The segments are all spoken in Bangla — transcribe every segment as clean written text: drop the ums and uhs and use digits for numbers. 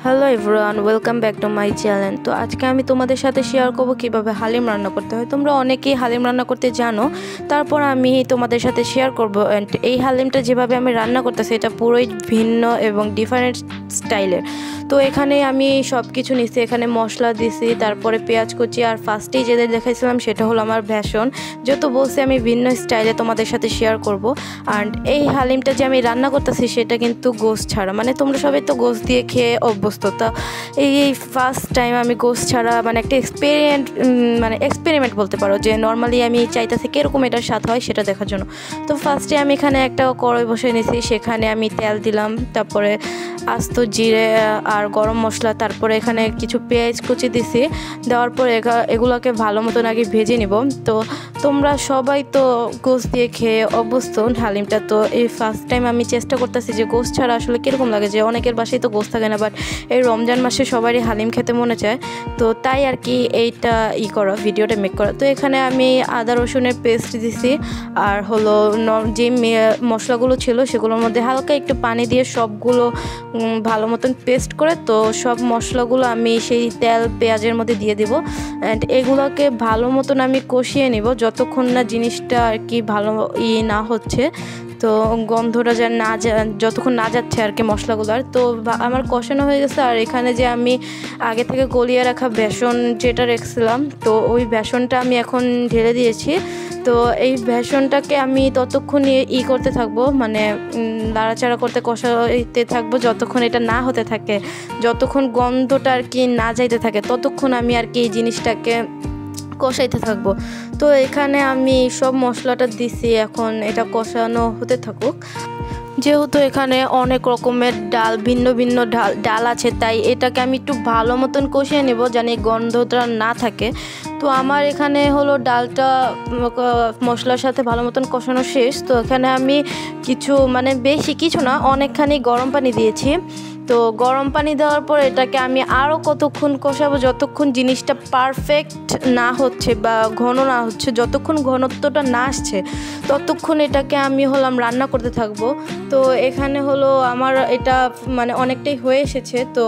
Hello everyone, welcome back to my channel. তো আজকে আমি তোমাদের সাথে শেয়ার করব কিভাবে হালিম রান্না করতে হয়। তোমরা অনেকেই হালিম রান্না করতে জানো, তারপর আমি তোমাদের সাথে শেয়ার করব। অ্যান্ড এই হালিমটা যেভাবে আমি রান্না করতেছি এটা পুরোই ভিন্ন এবং ডিফারেন্ট স্টাইলের। তো এখানে আমি সব কিছু নিচ্ছি, এখানে মশলা দিছি, তারপরে পেঁয়াজ কুচি, আর ফার্স্টেই যেদের দেখাইছিলাম সেটা হলো আমার বেসন। যেহেতু বলছি আমি ভিন্ন স্টাইলে তোমাদের সাথে শেয়ার করব। অ্যান্ড এই হালিমটা যে আমি রান্না করতেছি সেটা কিন্তু গোশ ছাড়া, মানে তোমরা সবাই তো গোশ দিয়ে খেয়ে অভ্যস্ত। তা এই ফার্স্ট টাইম আমি গোশ ছাড়া মানে একটা এক্সপেরিমেন্ট বলতে পারো, যে নর্মালি আমি চাইতেছি কীরকম এটার স্বাদ হয় সেটা দেখার জন্য। তো ফার্স্টে আমি এখানে একটা কড়াই বসে নিয়েছি, সেখানে আমি তেল দিলাম, তারপরে আস্ত জিরে আর গরম মশলা, তারপরে এখানে কিছু পেঁয়াজ কুচি দিছি। দেওয়ার পর এগুলোকে ভালো মতন আগে ভেজে নিব। তো তোমরা সবাই তো গোশ দিয়ে খেয়ে অভ্যস্ত হালিমটা। তো এই ফার্স্ট টাইম আমি চেষ্টা করতেছি যে গোশ ছাড়া আসলে কীরকম লাগে, যে অনেকের বাসায় তো গোশ থাকে না, বাট এই রমজান মাসে সবারই হালিম খেতে মনে চায়। তো তাই আর কি এইটা ভিডিওটা মেক করা। তো এখানে আমি আদা রসুনের পেস্ট দিছি, আর হলো যে মশলাগুলো ছিল সেগুলোর মধ্যে হালকা একটু পানি দিয়ে সবগুলো ভালো মতন পেস্ট করে, তো সব মশলাগুলো আমি সেই তেল পেঁয়াজের মধ্যে দিয়ে দেব। অ্যান্ড এগুলোকে ভালো মতন আমি কষিয়ে নিব যতক্ষণ না জিনিসটা আর কি ভালো না হচ্ছে, তো গন্ধটা যতক্ষণ না যাচ্ছে আর কি মশলাগুলোর। তো আমার কষানো হয়ে গেছে। আর এখানে যে আমি আগে থেকে গলিয়ে রাখা বেসন যেটা রেখেছিলাম, তো ওই বেসনটা আমি এখন ঢেলে দিয়েছি। তো এই বেসনটাকে আমি ততক্ষণ করতে থাকবো, মানে নাড়াচাড়া করতে কষাইতে থাকবো যতক্ষণ এটা না হতে থাকে, যতক্ষণ গন্ধটা আর কি না যাইতে থাকে ততক্ষণ আমি আর কি এই জিনিসটাকে কষাইতে থাকবো। তো এখানে আমি সব মশলাটা দিছি, এখন এটা কষানো হতে থাকুক। যেহেতু এখানে অনেক রকমের ভিন্ন ভিন্ন ডাল আছে, তাই এটাকে আমি একটু ভালো মতন কষিয়ে নেব জানি গন্ধটা না থাকে। তো আমার এখানে হলো ডালটা মশলার সাথে ভালো মতন কষানো শেষ। তো এখানে আমি বেশি কিছু না, অনেকখানি গরম পানি দিয়েছি। তো গরম পানি দেওয়ার পর এটাকে আমি আরও কতক্ষণ কষাবো, যতক্ষণ জিনিসটা পারফেক্ট না হচ্ছে বা ঘন না হচ্ছে, যতক্ষণ ঘনত্বটা না আসছে ততক্ষণ এটাকে আমি রান্না করতে থাকবো। তো এখানে আমার এটা অনেকটাই হয়ে এসেছে। তো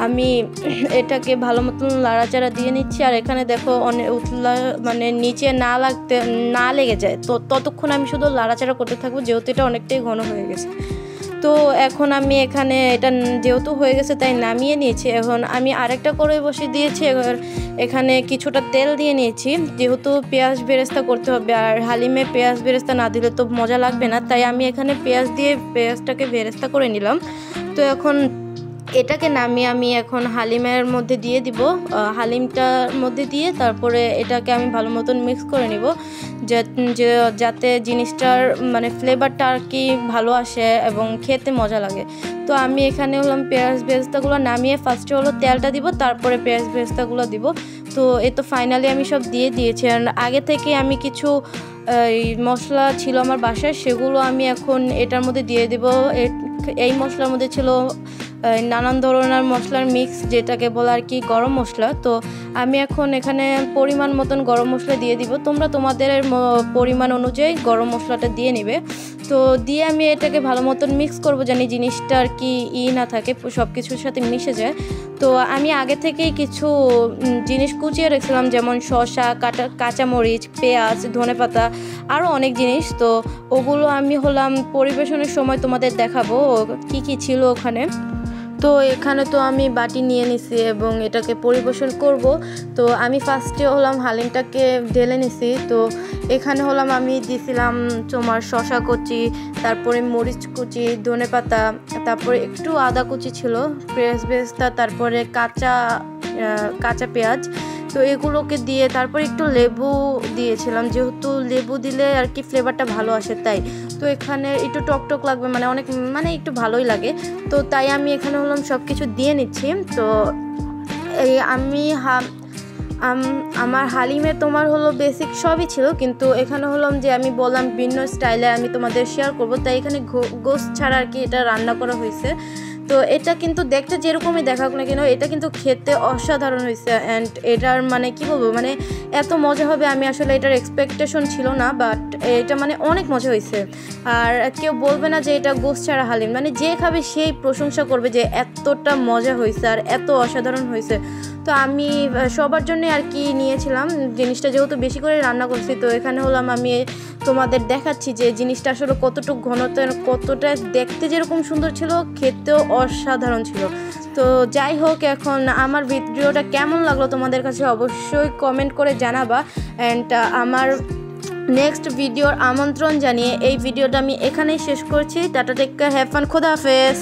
আমি এটাকে ভালো মতন লাড়াচাড়া দিয়ে নিচ্ছি। আর এখানে দেখো নিচে না লেগে যায়, তো ততক্ষণ আমি শুধু লাড়াচাড়া করতে থাকবো, যেহেতু এটা অনেকটাই ঘন হয়ে গেছে। তো এখন আমি এখানে এটা যেহেতু হয়ে গেছে তাই নামিয়ে নিয়েছি। এখন আমি আরেকটা কড়াই বসিয়ে দিয়েছি, এখানে কিছুটা তেল দিয়ে নিয়েছি। যেহেতু পেঁয়াজ বেরেস্তা করতে হবে, আর হালিমে পেঁয়াজ বেরেস্তা না দিলে তো মজা লাগবে না, তাই আমি এখানে পেঁয়াজটাকে বেরেস্তা করে নিলাম। তো এখন এটাকে নামিয়ে আমি এখন হালিমের মধ্যে দিয়ে দিব, হালিমটার মধ্যে দিয়ে তারপরে এটাকে আমি ভালো মতন মিক্স করে নিব, যাতে জিনিসটার ফ্লেভারটা আর কি ভালো আসে এবং খেতে মজা লাগে। তো আমি এখানে পেঁয়াজ বেরেস্তাগুলো নামিয়ে ফার্স্টে তেলটা দিব, তারপরে পেঁয়াজ বেরেস্তাগুলো দিব। তো তো ফাইনালি আমি সব দিয়ে দিয়েছি। আর আগে থেকে আমি কিছু মশলা ছিল আমার বাসায়, সেগুলো আমি এখন এটার মধ্যে দিয়ে দেব। এই মশলার মধ্যে ছিল নানান ধরনের মশলার মিক্স, যেটাকে বলে আর কি গরম মশলা। তো আমি এখন এখানে পরিমাণ মতন গরম মশলা দিয়ে দিব, তোমরা তোমাদের পরিমাণ অনুযায়ী গরম মশলাটা দিয়ে নেবে। তো দিয়ে আমি এটাকে ভালো মতন মিক্স করবো, জানি জিনিসটা আর কি না থাকে, সব কিছুর সাথে মিশে যায়। তো আমি আগে থেকেই কিছু জিনিস কুচিয়ে রেখেছিলাম, যেমন শসা, কাঁচামরিচ, পেঁয়াজ, ধনেপাতা, আরও অনেক জিনিস। তো ওগুলো আমি পরিবেশনের সময় তোমাদের দেখাবো কি কি ছিল ওখানে। তো এখানে তো আমি বাটি নিয়ে নিছি এবং এটাকে পরিবেশন করব। তো আমি ফার্স্টে হালিমটাকে ঢেলে নিছি। তো এখানে আমি দিছিলাম তোমার শসা কুচি, তারপরে মরিচ কুচি, ধনেপাতা, তারপরে একটু আদা কুচি ছিল, পেঁয়াজ বেরেস্তা, তারপরে কাঁচা পেঁয়াজ। তো এগুলোকে দিয়ে তারপরে একটু লেবু দিয়েছিলাম, যেহেতু লেবু দিলে আর কি ফ্লেভারটা ভালো আসে তাই। তো এখানে একটু টক লাগবে, একটু ভালোই লাগে। তো তাই আমি এখানে সব কিছু দিয়ে নিচ্ছি। তো এই আমার হালিমে তোমার বেসিক সবই ছিল, কিন্তু এখানে যে আমি বললাম ভিন্ন স্টাইলে আমি তোমাদের শেয়ার করব, তাই এখানে গোশ ছাড়া আর কি এটা রান্না করা হয়েছে। তো তো এটা কিন্তু দেখতে যেরকমই দেখাক না কেন এটা কিন্তু খেতে অসাধারণ হয়েছে। অ্যান্ড এটার মানে কি বলবো, মানে এত মজা হবে আমি আসলে এটার এক্সপেকটেশন ছিল না, বাট এটা মানে অনেক মজা হয়েছে। আর কেউ বলবে না যে এটা গোস্ত ছাড়া হালিম, মানে যে খাবে সেই প্রশংসা করবে যে এতটা মজা হয়েছে আর এত অসাধারণ হয়েছে। তো আমি সবার জন্য আর কি নিয়েছিলাম জিনিসটা, যেহেতু বেশি করে রান্না করছি। তো এখানে হলাম আমি তোমাদের দেখাচ্ছি যে জিনিসটা আসলে কতটুকু ঘনত্ব, কতটা দেখতে যেরকম সুন্দর ছিল, খেতেও অসাধারণ ছিল। তো যাই হোক, এখন আমার ভিডিওটা কেমন লাগলো তোমাদের কাছে অবশ্যই কমেন্ট করে জানাবা। অ্যান্ড আমার নেক্সট ভিডিওর আমন্ত্রণ জানিয়ে এই ভিডিওটা আমি এখানেই শেষ করছি। Tata, take care, have fun, খোদা হাফেজ।